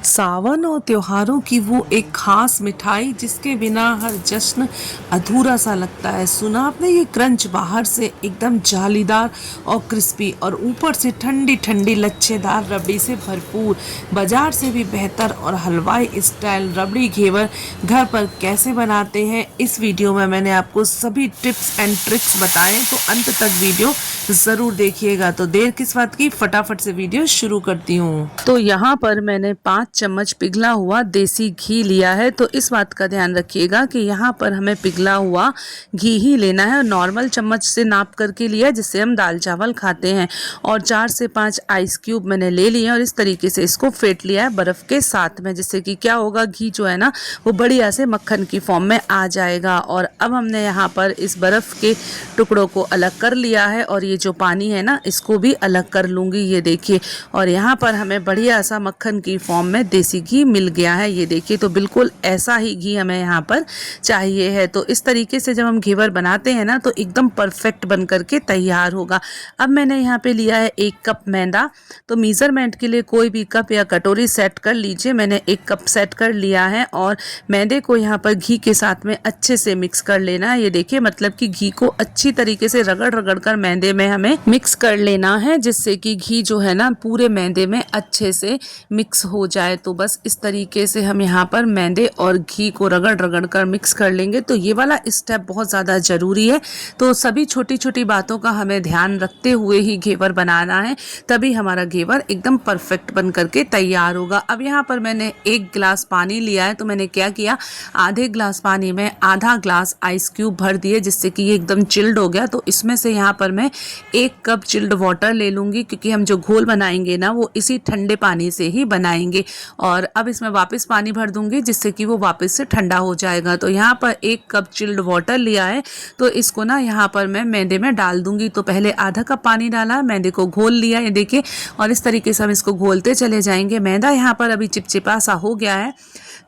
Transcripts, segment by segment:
सावन और त्योहारों की वो एक खास मिठाई जिसके बिना हर जश्न अधूरा सा लगता है। सुना आपने? ये क्रंच बाहर से एकदम जालीदार और क्रिस्पी और ऊपर से ठंडी ठंडी लच्छेदार रबड़ी से भरपूर, बाजार से भी बेहतर और हलवाई स्टाइल रबड़ी घेवर घर पर कैसे बनाते हैं, इस वीडियो में मैंने आपको सभी टिप्स एंड ट्रिक्स बताए, तो अंत तक वीडियो ज़रूर देखिएगा। तो देर किस बात की, फटाफट से वीडियो शुरू करती हूँ। तो यहाँ पर मैंने 5 चम्मच पिघला हुआ देसी घी लिया है। तो इस बात का ध्यान रखिएगा कि यहाँ पर हमें पिघला हुआ घी ही लेना है। नॉर्मल चम्मच से नाप करके लिया जिससे हम दाल चावल खाते हैं। और 4 से 5 आइस क्यूब मैंने ले लिए और इस तरीके से इसको फेंट लिया है बर्फ़ के साथ में, जिससे कि क्या होगा, घी जो है ना वो बढ़िया से मक्खन की फॉर्म में आ जाएगा। और अब हमने यहाँ पर इस बर्फ़ के टुकड़ों को अलग कर लिया है और ये जो पानी है ना इसको भी अलग कर लूँगी, ये देखिए। और यहाँ पर हमें बढ़िया सा मक्खन की फॉर्म में देसी घी मिल गया है, ये देखिए। तो बिल्कुल ऐसा ही घी हमें यहाँ पर चाहिए है। तो इस तरीके से जब हम घेवर बनाते हैं ना तो एकदम परफेक्ट बन करके तैयार होगा। अब मैंने यहाँ पे लिया है 1 कप मैदा। तो मेज़रमेंट के लिए कोई भी कप या कटोरी सेट कर लीजिए। मैंने 1 कप सेट कर लिया है और मैदे को यहाँ पर घी के साथ में अच्छे से मिक्स कर लेना है, ये देखिए। मतलब कि घी को अच्छी तरीके से रगड़ रगड़ कर मैदे में हमें मिक्स कर लेना है, जिससे कि घी जो है ना पूरे मैदे में अच्छे से मिक्स हो जाए। तो बस इस तरीके से हम यहाँ पर मैदे और घी को रगड़ रगड़ कर मिक्स कर लेंगे। तो ये वाला स्टेप बहुत ज़्यादा ज़रूरी है। तो सभी छोटी छोटी बातों का हमें ध्यान रखते हुए ही घेवर बनाना है, तभी हमारा घेवर एकदम परफेक्ट बन करके तैयार होगा। अब यहाँ पर मैंने 1 गिलास पानी लिया है। तो मैंने क्या किया, आधे गिलास पानी में आधा ग्लास आइस क्यूब भर दिए, जिससे कि ये एकदम चिल्ड हो गया। तो इसमें से यहाँ पर मैं 1 कप चिल्ड वाटर ले लूँगी, क्योंकि हम जो घोल बनाएंगे ना वो इसी ठंडे पानी से ही बनाएंगे। और अब इसमें वापस पानी भर दूंगी, जिससे कि वो वापस से ठंडा हो जाएगा। तो यहाँ पर 1 कप चिल्ड वाटर लिया है। तो इसको ना यहाँ पर मैं मैदे में डाल दूंगी। तो पहले आधा कप पानी डाला, मैदे को घोल लिया, ये देखिए। और इस तरीके से हम इसको घोलते चले जाएंगे। मैदा यहाँ पर अभी चिपचिपा सा हो गया है,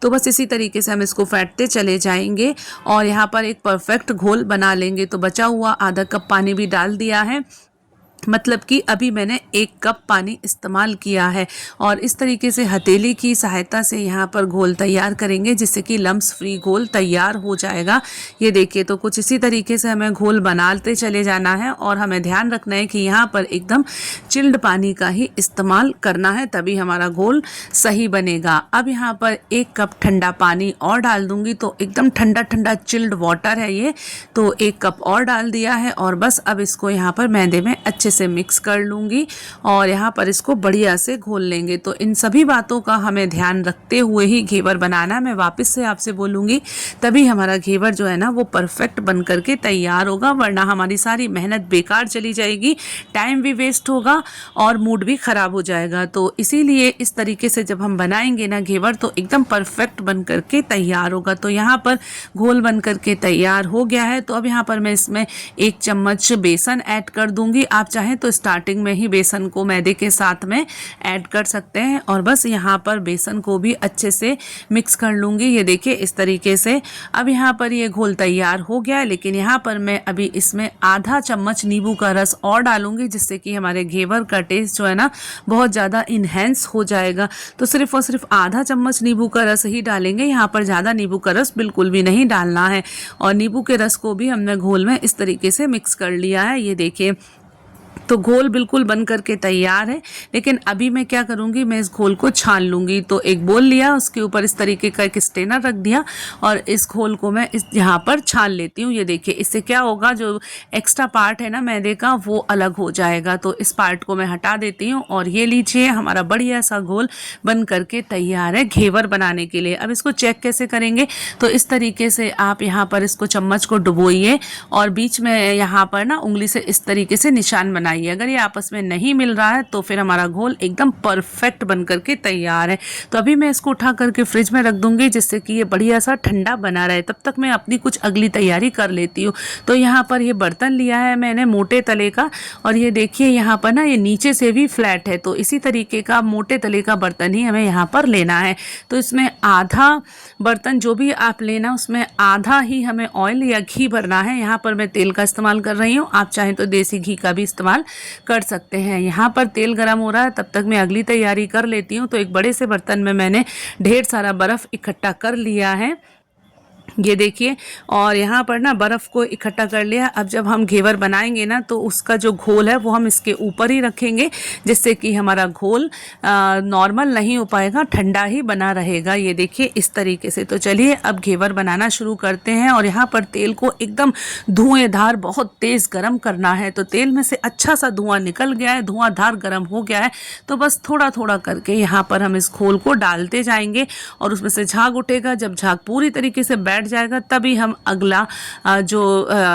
तो बस इसी तरीके से हम इसको फेंटते चले जाएंगे और यहाँ पर एक परफेक्ट घोल बना लेंगे। तो बचा हुआ आधा कप पानी भी डाल दिया है, मतलब कि अभी मैंने 1 कप पानी इस्तेमाल किया है। और इस तरीके से हथेली की सहायता से यहाँ पर घोल तैयार करेंगे, जिससे कि लम्स फ्री घोल तैयार हो जाएगा, ये देखिए। तो कुछ इसी तरीके से हमें घोल बनाते चले जाना है और हमें ध्यान रखना है कि यहाँ पर एकदम चिल्ड पानी का ही इस्तेमाल करना है, तभी हमारा घोल सही बनेगा। अब यहाँ पर 1 कप ठंडा पानी और डाल दूँगी। तो एकदम ठंडा ठंडा चिल्ड वाटर है ये। तो 1 कप और डाल दिया है और बस अब इसको यहाँ पर मैदे में अच्छे से मिक्स कर लूँगी और यहाँ पर इसको बढ़िया से घोल लेंगे। तो इन सभी बातों का हमें ध्यान रखते हुए ही घेवर बनाना। मैं वापस से आपसे बोलूँगी, तभी हमारा घेवर जो है ना वो परफेक्ट बन करके तैयार होगा, वरना हमारी सारी मेहनत बेकार चली जाएगी, टाइम भी वेस्ट होगा और मूड भी ख़राब हो जाएगा। तो इसीलिए इस तरीके से जब हम बनाएंगे ना घेवर, तो एकदम परफेक्ट बन करके तैयार होगा। तो यहाँ पर घोल बन करके तैयार हो गया है। तो अब यहाँ पर मैं इसमें 1 चम्मच बेसन ऐड कर दूँगी। आप चाहें तो स्टार्टिंग में ही बेसन को मैदे के साथ में ऐड कर सकते हैं। और बस यहाँ पर बेसन को भी अच्छे से मिक्स कर लूँगी, ये देखिए इस तरीके से। अब यहाँ पर ये घोल तैयार हो गया है, लेकिन यहाँ पर मैं अभी इसमें आधा चम्मच नींबू का रस और डालूँगी, जिससे कि हमारे घेवर का टेस्ट जो है ना बहुत ज़्यादा इन्हेंस हो जाएगा। तो सिर्फ और सिर्फ आधा चम्मच नींबू का रस ही डालेंगे, यहाँ पर ज़्यादा नींबू का रस बिल्कुल भी नहीं डालना है। और नींबू के रस को भी हमने घोल में इस तरीके से मिक्स कर लिया है, ये देखिए। तो घोल बिल्कुल बन करके तैयार है। लेकिन अभी मैं क्या करूँगी, मैं इस घोल को छान लूँगी। तो एक बोल लिया, उसके ऊपर इस तरीके का एक स्ट्रेनर रख दिया और इस घोल को मैं इस यहाँ पर छान लेती हूँ, ये देखिए। इससे क्या होगा, जो एक्स्ट्रा पार्ट है ना मैदे का वो अलग हो जाएगा। तो इस पार्ट को मैं हटा देती हूँ और ये लीजिए हमारा बढ़िया सा घोल बन करके तैयार है घेवर बनाने के लिए। अब इसको चेक कैसे करेंगे, तो इस तरीके से आप यहाँ पर इसको चम्मच को डुबोइए और बीच में यहाँ पर ना उंगली से इस तरीके से निशान बनाइए। अगर ये आपस में नहीं मिल रहा है तो फिर हमारा घोल एकदम परफेक्ट बन करके तैयार है। तो अभी मैं इसको उठा करके फ्रिज में रख दूंगी, जिससे कि ये बढ़िया सा ठंडा बना रहे। तब तक मैं अपनी कुछ अगली तैयारी कर लेती हूँ। तो यहाँ पर ये बर्तन लिया है मैंने मोटे तले का, और ये देखिए यहाँ पर ना ये नीचे से भी फ्लैट है। तो इसी तरीके का मोटे तले का बर्तन ही हमें यहाँ पर लेना है। तो इसमें आधा बर्तन जो भी आप लेना उसमें आधा ही हमें ऑयल या घी भरना है। यहाँ पर मैं तेल का इस्तेमाल कर रही हूँ, आप चाहें तो देसी घी का भी इस्तेमाल कर सकते हैं। यहाँ पर तेल गरम हो रहा है, तब तक मैं अगली तैयारी कर लेती हूँ। तो एक बड़े से बर्तन में मैंने ढेर सारा बर्फ़ इकट्ठा कर लिया है, ये देखिए। और यहाँ पर ना बर्फ़ को इकट्ठा कर लिया। अब जब हम घेवर बनाएंगे ना तो उसका जो घोल है वो हम इसके ऊपर ही रखेंगे, जिससे कि हमारा घोल नॉर्मल नहीं हो पाएगा, ठंडा ही बना रहेगा। ये देखिए इस तरीके से। तो चलिए अब घेवर बनाना शुरू करते हैं। और यहाँ पर तेल को एकदम धुएंधार बहुत तेज़ गरम करना है। तो तेल में से अच्छा सा धुआं निकल गया है, धुआंधार गरम हो गया है। तो बस थोड़ा थोड़ा करके यहाँ पर हम इस घोल को डालते जाएंगे और उसमें से झाग उठेगा। जब झाग पूरी तरीके से बैठ जाएगा तभी हम अगला जो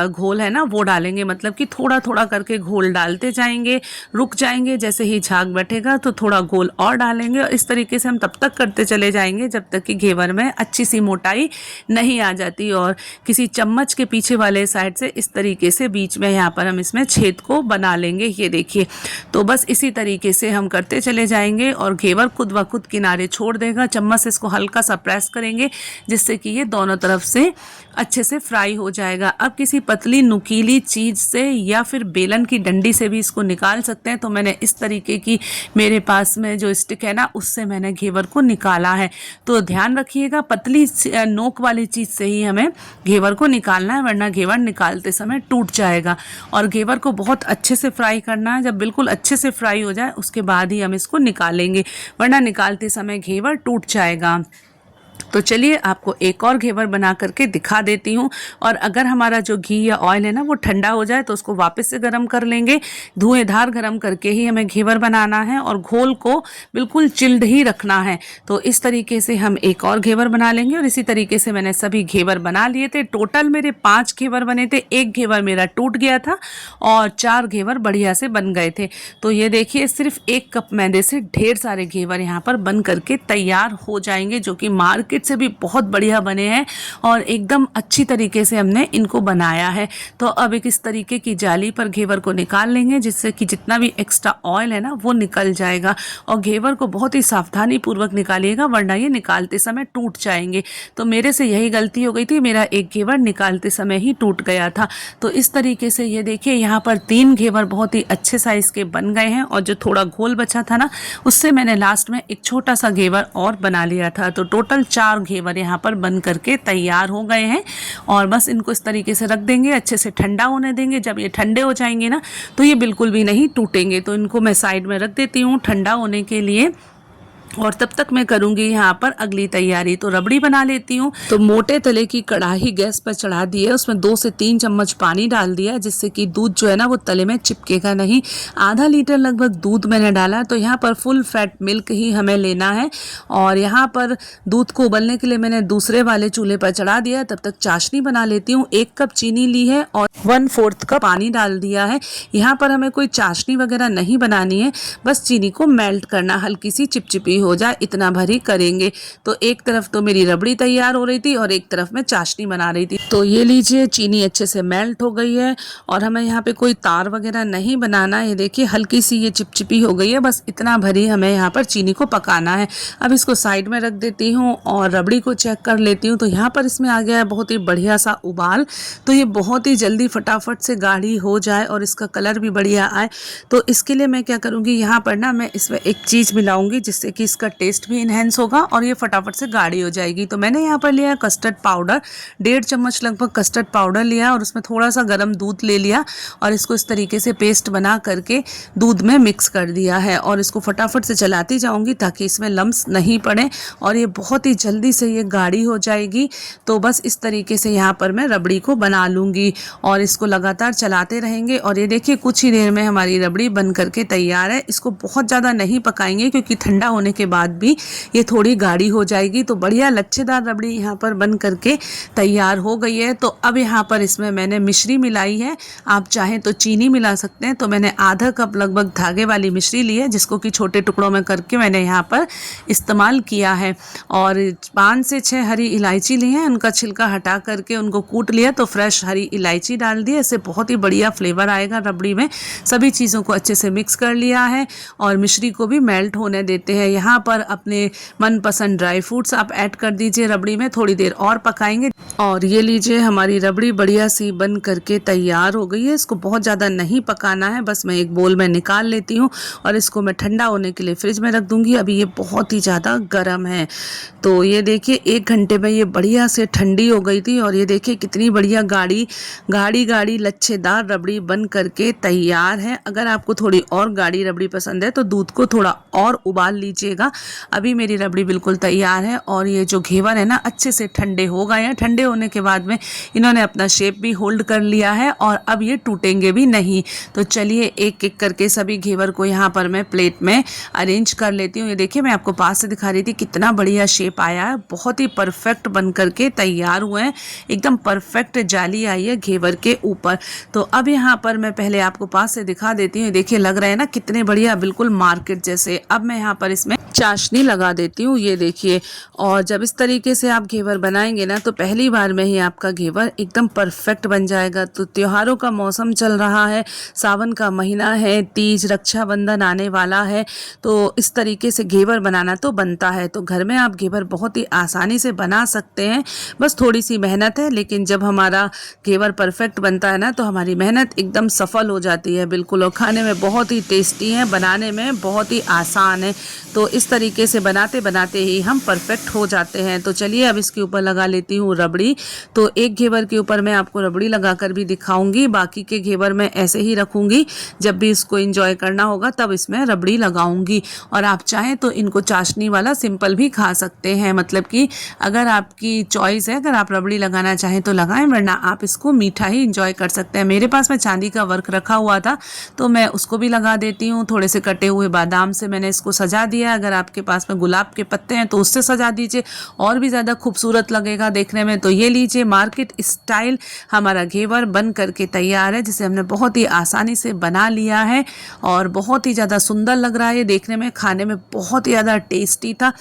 घोल है ना वो डालेंगे। मतलब कि थोड़ा थोड़ा करके घोल डालते जाएंगे, रुक जाएंगे, जैसे ही झाग बैठेगा तो थोड़ा घोल और डालेंगे। और इस तरीके से हम तब तक करते चले जाएंगे जब तक कि घेवर में अच्छी सी मोटाई नहीं आ जाती। और किसी चम्मच के पीछे वाले साइड से इस तरीके से बीच में यहाँ पर हम इसमें छेद को बना लेंगे, ये देखिए। तो बस इसी तरीके से हम करते चले जाएंगे और घेवर खुद ब खुद किनारे छोड़ देगा। चम्मच से इसको हल्का सा प्रेस करेंगे जिससे कि ये दोनों तरफ से अच्छे से फ्राई हो जाएगा। अब किसी पतली नुकीली चीज़ से या फिर बेलन की डंडी से भी इसको निकाल सकते हैं। तो मैंने इस तरीके की, मेरे पास में जो स्टिक है ना, उससे मैंने घेवर को निकाला है। तो ध्यान रखिएगा पतली नोक वाली चीज़ से ही हमें घेवर को निकालना है, वरना घेवर निकालते समय टूट जाएगा। और घेवर को बहुत अच्छे से फ्राई करना है। जब बिल्कुल अच्छे से फ्राई हो जाए उसके बाद ही हम इसको निकालेंगे, वरना निकालते समय घेवर टूट जाएगा। तो चलिए आपको एक और घेवर बना करके दिखा देती हूँ। और अगर हमारा जो घी या ऑयल है ना वो ठंडा हो जाए तो उसको वापस से गर्म कर लेंगे। धुएंधार गर्म करके ही हमें घेवर बनाना है और घोल को बिल्कुल चिल्ड ही रखना है। तो इस तरीके से हम एक और घेवर बना लेंगे। और इसी तरीके से मैंने सभी घेवर बना लिए थे। टोटल मेरे 5 घेवर बने थे, एक घेवर मेरा टूट गया था और 4 घेवर बढ़िया से बन गए थे। तो ये देखिए सिर्फ 1 कप मैदे से ढेर सारे घेवर यहाँ पर बन करके तैयार हो जाएंगे, जो कि मार्केट से भी बहुत बढ़िया बने हैं और एकदम अच्छी तरीके से हमने इनको बनाया है। तो अब एक इस तरीके की जाली पर घेवर को निकाल लेंगे, जिससे कि जितना भी एक्स्ट्रा ऑयल है ना वो निकल जाएगा। और घेवर को बहुत ही सावधानी पूर्वक निकालिएगा, वरना ये निकालते समय टूट जाएंगे। तो मेरे से यही गलती हो गई थी, मेरा एक घेवर निकालते समय ही टूट गया था। तो इस तरीके से ये देखिए यहाँ पर 3 घेवर बहुत ही अच्छे साइज़ के बन गए हैं। और जो थोड़ा घोल बचा था ना उससे मैंने लास्ट में एक छोटा सा घेवर और बना लिया था। तो टोटल 4 घेवर यहाँ पर बन करके तैयार हो गए हैं। और बस इनको इस तरीके से रख देंगे, अच्छे से ठंडा होने देंगे। जब ये ठंडे हो जाएंगे ना तो ये बिल्कुल भी नहीं टूटेंगे। तो इनको मैं साइड में रख देती हूँ ठंडा होने के लिए। और तब तक मैं करूंगी यहाँ पर अगली तैयारी। तो रबड़ी बना लेती हूँ। तो मोटे तले की कढ़ाई गैस पर चढ़ा दी है, उसमें 2 से 3 चम्मच पानी डाल दिया, जिससे कि दूध जो है ना वो तले में चिपकेगा नहीं। आधा लीटर लगभग दूध मैंने डाला। तो यहाँ पर फुल फैट मिल्क ही हमें लेना है। और यहाँ पर दूध को उबलने के लिए मैंने दूसरे वाले चूल्हे पर चढ़ा दिया। तब तक चाशनी बना लेती हूँ। 1 कप चीनी ली है और 1/4 कप पानी डाल दिया है। यहाँ पर हमें कोई चाशनी वगैरह नहीं बनानी है, बस चीनी को मेल्ट करना, हल्की सी चिपचिपी हो जाए इतना भर ही करेंगे। तो एक तरफ तो मेरी रबड़ी तैयार हो रही थी और एक तरफ मैं चाशनी बना रही थी। तो ये लीजिए चीनी अच्छे से मेल्ट हो गई है और हमें यहाँ पे कोई तार वगैरह नहीं बनाना है। ये देखिए हल्की सी ये चिपचिपी हो गई है, बस इतना भरी हमें यहाँ पर चीनी को पकाना है। अब इसको साइड में रख देती हूँ और रबड़ी को चेक कर लेती हूँ। तो यहाँ पर इसमें आ गया है बहुत ही बढ़िया सा उबाल। तो ये बहुत ही जल्दी फटाफट से गाढ़ी हो जाए और इसका कलर भी बढ़िया आए। तो इसके लिए मैं क्या करूँगी, यहाँ पर ना मैं इसमें एक चीज़ मिलाऊंगी जिससे कि इसका टेस्ट भी इन्हेंस होगा और ये फटाफट से गाढ़ी हो जाएगी। तो मैंने यहाँ पर लिया कस्टर्ड पाउडर, 1.5 चम्मच लगभग कस्टर्ड पाउडर लिया और उसमें थोड़ा सा गर्म दूध ले लिया और इसको इस तरीके से पेस्ट बना करके दूध में मिक्स कर दिया है। और इसको फटाफट से चलाती जाऊंगी ताकि इसमें लम्स नहीं पड़े और ये बहुत ही जल्दी से ये गाढ़ी हो जाएगी। तो बस इस तरीके से यहाँ पर मैं रबड़ी को बना लूँगी और इसको लगातार चलाते रहेंगे। और ये देखिए कुछ ही देर में हमारी रबड़ी बन करके तैयार है। इसको बहुत ज़्यादा नहीं पकाएंगे क्योंकि ठंडा होने के बाद भी ये थोड़ी गाढ़ी हो जाएगी। तो बढ़िया लच्छेदार रबड़ी यहाँ पर बन करके तैयार हो गई है। तो अब यहाँ पर इसमें मैंने मिश्री मिलाई है, आप चाहें तो चीनी मिला सकते हैं। तो मैंने आधा कप लगभग धागे वाली मिश्री ली है, जिसको कि छोटे टुकड़ों में करके मैंने यहाँ पर इस्तेमाल किया है। और 5 से 6 हरी इलायची ली हैं, उनका छिलका हटा करके उनको कूट लिया। तो फ्रेश हरी इलायची डाल दी, इससे बहुत ही बढ़िया फ्लेवर आएगा रबड़ी में। सभी चीज़ों को अच्छे से मिक्स कर लिया है और मिश्री को भी मेल्ट होने देते हैं। यहाँ यहाँ पर अपने मनपसंद ड्राई फ्रूट्स आप ऐड कर दीजिए रबड़ी में, थोड़ी देर और पकाएंगे। और ये लीजिए हमारी रबड़ी बढ़िया सी बन करके तैयार हो गई है। इसको बहुत ज़्यादा नहीं पकाना है, बस मैं एक बोल में निकाल लेती हूँ और इसको मैं ठंडा होने के लिए फ्रिज में रख दूँगी। अभी ये बहुत ही ज़्यादा गर्म है। तो ये देखिए 1 घंटे में ये बढ़िया से ठंडी हो गई थी और ये देखिए कितनी बढ़िया गाढ़ी लच्छेदार रबड़ी बन करके तैयार है। अगर आपको थोड़ी और गाढ़ी रबड़ी पसंद है तो दूध को थोड़ा और उबाल लीजिएगा। अभी मेरी रबड़ी बिल्कुल तैयार है और ये जो घेवर है ना अच्छे से ठंडे हो गए हैं। ठंडे होने के बाद में इन्होंने अपना शेप भी होल्ड कर लिया है और अब ये टूटेंगे भी नहीं। तो चलिए एक एक करके सभी घेवर को यहाँ पर मैं प्लेट में अरेंज कर लेती हूँ। ये देखिए मैं आपको पास से दिखा रही थी कितना बढ़िया शेप आया है, बहुत ही परफेक्ट बन करके तैयार हुए हैं। एकदम परफेक्ट जाली आई है घेवर के ऊपर। तो अब यहाँ पर मैं पहले आपको पास से दिखा देती हूँ। देखिए लग रहा है ना कितने बढ़िया, बिल्कुल मार्केट जैसे। अब मैं यहाँ पर इसमें चाशनी लगा देती हूँ, ये देखिए। और जब इस तरीके से आप घेवर बनाएंगे ना तो पहली बार में ही आपका घेवर एकदम परफेक्ट बन जाएगा। तो त्योहारों का मौसम चल रहा है, सावन का महीना है, तीज रक्षाबंधन आने वाला है, तो इस तरीके से घेवर बनाना तो बनता है। तो घर में आप घेवर बहुत ही आसानी से बना सकते हैं, बस थोड़ी सी मेहनत है। लेकिन जब हमारा घेवर परफेक्ट बनता है ना तो हमारी मेहनत एकदम सफल हो जाती है बिल्कुल। और खाने में बहुत ही टेस्टी है, बनाने में बहुत ही आसान है। तो इस तरीके से बनाते बनाते ही हम परफेक्ट हो जाते हैं। तो चलिए अब इसके ऊपर लगा लेती हूँ रबड़ी। तो एक घेवर के ऊपर मैं आपको रबड़ी लगाकर भी दिखाऊंगी, बाकी के घेवर मैं ऐसे ही रखूंगी। जब भी इसको एंजॉय करना होगा तब इसमें रबड़ी लगाऊंगी। और आप चाहें तो इनको चाशनी वाला सिंपल भी खा सकते हैं, मतलब कि अगर आपकी चॉइस है, अगर आप रबड़ी लगाना चाहें तो लगाएं, वरना आप इसको मीठा ही एंजॉय कर सकते हैं। मेरे पास में चांदी का वर्क रखा हुआ था तो मैं उसको भी लगा देती हूँ। थोड़े से कटे हुए बादाम से मैंने इसको सजा दिया। अगर आपके पास में गुलाब के पत्ते हैं तो उससे सजा दीजिए, और भी ज़्यादा खूबसूरत लगेगा देखने में। तो ये लीजिए मार्केट स्टाइल हमारा घेवर बन करके तैयार है, जिसे हमने बहुत ही आसानी से बना लिया है और बहुत ही ज़्यादा सुंदर लग रहा है देखने में। खाने में बहुत ही ज़्यादा टेस्टी था,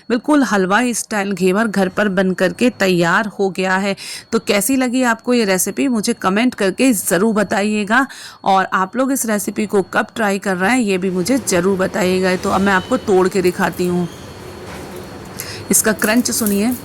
बिल्कुल हलवाई स्टाइल घेवर घर पर बन करके तैयार हो गया है। तो कैसी लगी आपको ये रेसिपी मुझे कमेंट करके ज़रूर बताइएगा, और आप लोग इस रेसिपी को कब ट्राई कर रहे हैं ये भी मुझे ज़रूर बताइएगा। तो अब मैं आपको तोड़ के दिखाती हूँ। इसका क्रंच सुनिए,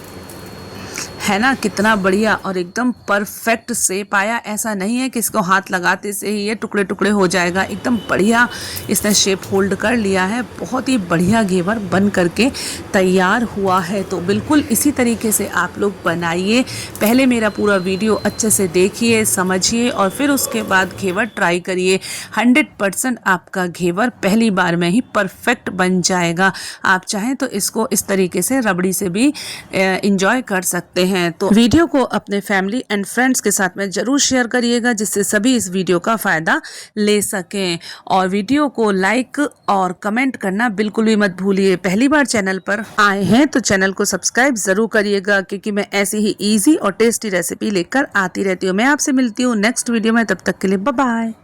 है ना कितना बढ़िया और एकदम परफेक्ट शेप आया। ऐसा नहीं है कि इसको हाथ लगाते से ही ये टुकड़े टुकड़े हो जाएगा, एकदम बढ़िया इसने शेप होल्ड कर लिया है। बहुत ही बढ़िया घेवर बन करके तैयार हुआ है। तो बिल्कुल इसी तरीके से आप लोग बनाइए। पहले मेरा पूरा वीडियो अच्छे से देखिए, समझिए और फिर उसके बाद घेवर ट्राई करिए। 100% आपका घेवर पहली बार में ही परफेक्ट बन जाएगा। आप चाहें तो इसको इस तरीके से रबड़ी से भी इंजॉय कर सकते हैं। तो वीडियो को अपने फैमिली एंड फ्रेंड्स के साथ में जरूर शेयर करिएगा, जिससे सभी इस वीडियो का फायदा ले सकें। और वीडियो को लाइक और कमेंट करना बिल्कुल भी मत भूलिए। पहली बार चैनल पर आए हैं तो चैनल को सब्सक्राइब जरूर करिएगा, क्योंकि मैं ऐसी ही इजी और टेस्टी रेसिपी लेकर आती रहती हूँ। मैं आपसे मिलती हूँ नेक्स्ट वीडियो में, तब तक के लिए बाय बाय।